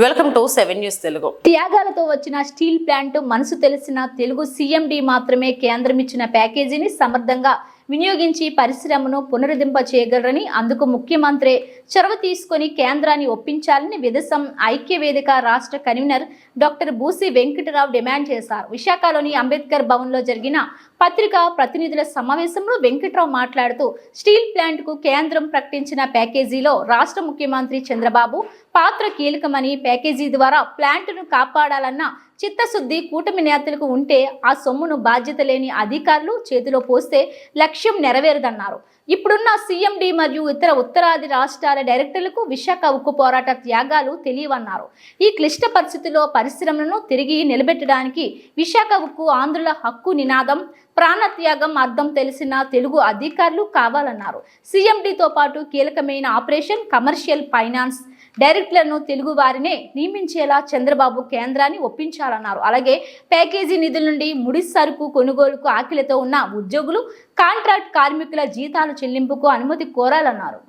Welcome to 7 news Telugu. త్యాగాలతో వచ్చిన steel plant మనసు తెలిసిన తెలుగు సీఎండీ మాత్రమే కేంద్రం ఇచ్చిన ప్యాకేజీని సమర్థంగా వినియోగించి పరిశ్రమను పునరుద్ధరింప చేయగలరని, అందుకు ముఖ్యమంత్రి చొరవ తీసుకొని కేంద్రాన్ని ఒప్పించాలని విదేశం ఐక్యవేదిక రాష్ట్ర convener doctor Busi Venkatarao demand చేశారు. విశాఖలోని అంబేద్కర్ భవన్లో జరిగిన పత్రికా ప్రతినిధుల సమావేశంలో వెంకటరావు మాట్లాడుతూ స్టీల్ ప్లాంట్కు కేంద్రం ప్రకటించిన ప్యాకేజీలో రాష్ట్ర ముఖ్యమంత్రి చంద్రబాబు పాత్ర కీలకమని, ప్యాకేజీ ద్వారా ప్లాంట్ను కాపాడాలన్న చిత్తశుద్ధి కూటమి నేతలకు ఉంటే ఆ సొమ్మును బాధ్యత లేని అధికారులు చేతిలో పోస్తే లక్ష్యం నెరవేరదన్నారు. ఇప్పుడున్న సీఎండీ మరియు ఇతర ఉత్తరాది రాష్ట్రాల డైరెక్టర్లకు విశాఖ ఉక్కు పోరాట త్యాగాలు తెలియవన్నారు. ఈ క్లిష్ట పరిస్థితుల్లో పరిశ్రమలను తిరిగి నిలబెట్టడానికి విశాఖ ఉక్కు ఆంధ్రుల హక్కు నినాదం, ప్రాణత్యాగం అర్థం తెలిసిన తెలుగు అధికారులు కావాలన్నారు. సీఎండీతో పాటు కీలకమైన ఆపరేషన్, కమర్షియల్, ఫైనాన్స్ డైరెక్టర్లను తెలుగు వారినే నియమించేలా చంద్రబాబు కేంద్రాన్ని ఒప్పించాలన్నారు. అలాగే ప్యాకేజీ నిధుల నుండి ముడి సరుకు కొనుగోలుకు ఆకలితో ఉన్న ఉద్యోగులు, కాంట్రాక్ట్ కార్మికుల జీతాల చెల్లింపుకు అనుమతి కోరాలన్నారు.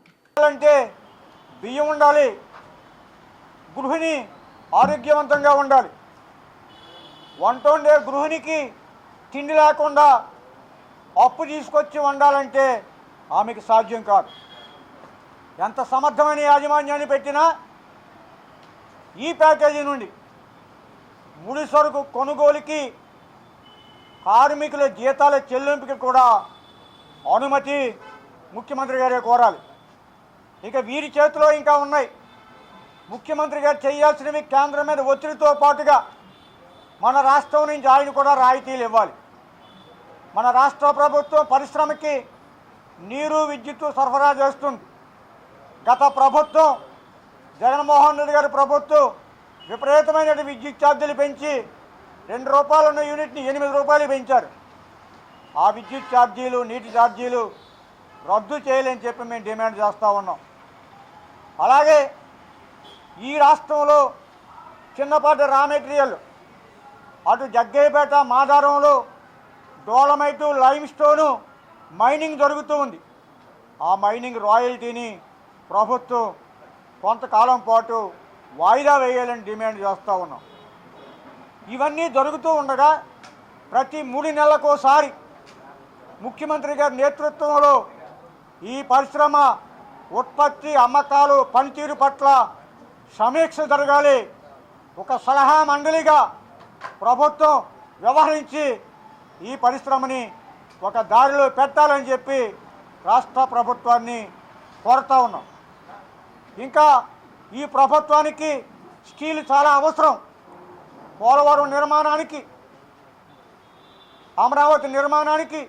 బియ్యం ఉండాలి, గృహిణి ఆరోగ్యవంతంగా ఉండాలి. వంట వండే గృహిణికి తిండి లేకుండా అప్పు తీసుకొచ్చి వండాలంటే ఆమెకి సాధ్యం కాదు. ఎంత సమర్థమైన యాజమాన్యాన్ని పెట్టినా ఈ ప్యాకేజీ నుండి ముడి సరుకు కొనుగోలుకి, కార్మికుల జీతాల చెల్లింపుకి కూడా అనుమతి ముఖ్యమంత్రి గారే కోరాలి. ఇక వీరి చేతిలో ఇంకా ఉన్నాయి. ముఖ్యమంత్రి గారు చేయాల్సినవి కేంద్రం మీద ఒత్తిడితో పాటుగా మన రాష్ట్రం నుంచి ఆయన కూడా రాయితీలు ఇవ్వాలి. మన రాష్ట్ర ప్రభుత్వం పరిశ్రమకి నీరు, విద్యుత్తు సరఫరా చేస్తుంది. గత ప్రభుత్వం, జగన్మోహన్ రెడ్డి గారి ప్రభుత్వం విపరీతమైన విద్యుత్ ఛార్జీలు పెంచి 2 రూపాయలు ఉన్న యూనిట్ని 8 రూపాయలు పెంచారు. ఆ విద్యుత్ ఛార్జీలు, నీటి ఛార్జీలు రద్దు చేయాలని చెప్పి మేము డిమాండ్ చేస్తూ ఉన్నాం. అలాగే ఈ రాష్ట్రంలో చిన్నపాటి రా మెటీరియల్ అటు జగ్గయ్యపేట, మాదారంలో డోలమైటు, లైమ్ స్టోను మైనింగ్ జరుగుతూ ఉంది. ఆ మైనింగ్ రాయల్టీని ప్రభుత్వం కొంతకాలం పాటు వాయిదా వేయాలని డిమాండ్ చేస్తూ ఉన్నాం. ఇవన్నీ జరుగుతూ ఉండగా ప్రతి 3 నెలలకోసారి ముఖ్యమంత్రి గారి నేతృత్వంలో ఈ పరిశ్రమ ఉత్పత్తి, అమ్మకాలు, పనితీరు పట్ల సమీక్ష జరగాలి. ఒక సలహా మండలిగా ప్రభుత్వం వ్యవహరించి ఈ పరిశ్రమని ఒక దారిలో పెట్టాలని చెప్పి రాష్ట్ర ప్రభుత్వాన్ని కోరుతూ ఉన్నాం. ఇంకా ఈ ప్రభుత్వానికి స్టీల్ చాలా అవసరం. పోలవరం నిర్మాణానికి, అమరావతి నిర్మాణానికి,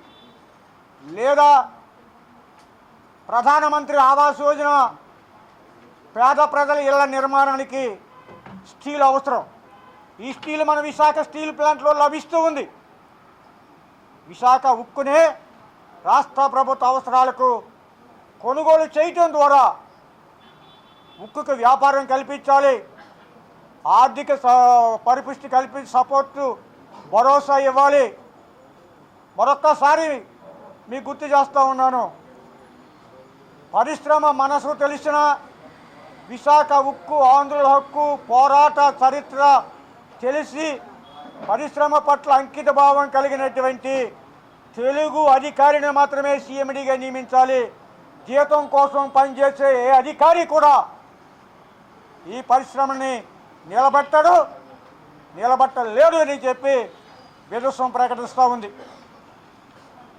లేదా ప్రధానమంత్రి ఆవాస్ యోజన పేద ప్రజల ఇళ్ల నిర్మాణానికి స్టీల్ అవసరం. ఈ స్టీల్ మన విశాఖ స్టీల్ ప్లాంట్లో లభిస్తూ ఉంది. విశాఖ ఉక్కునే రాష్ట్ర ప్రభుత్వ అవసరాలకు కొనుగోలు చేయటం ద్వారా ఉక్కుకు వ్యాపారం కల్పించాలి. ఆర్థిక పరిపుష్టి కల్పించి సపోర్టు, భరోసా ఇవ్వాలి. మరొక్కసారి మీకు గుర్తు చేస్తూ ఉన్నాను, పరిశ్రమ మనసు తెలిసిన విశాఖ ఉక్కు ఆంధ్రుల హక్కు పోరాట చరిత్ర తెలిసి పరిశ్రమ పట్ల అంకిత భావం కలిగినటువంటి తెలుగు అధికారిని మాత్రమే సీఎండీగా నియమించాలి. జీతం కోసం పనిచేసే ఏ అధికారి కూడా ఈ పరిశ్రమని నిలబెట్టలేడు అని చెప్పి విధ్వంసం ప్రకటిస్తూ ఉంది.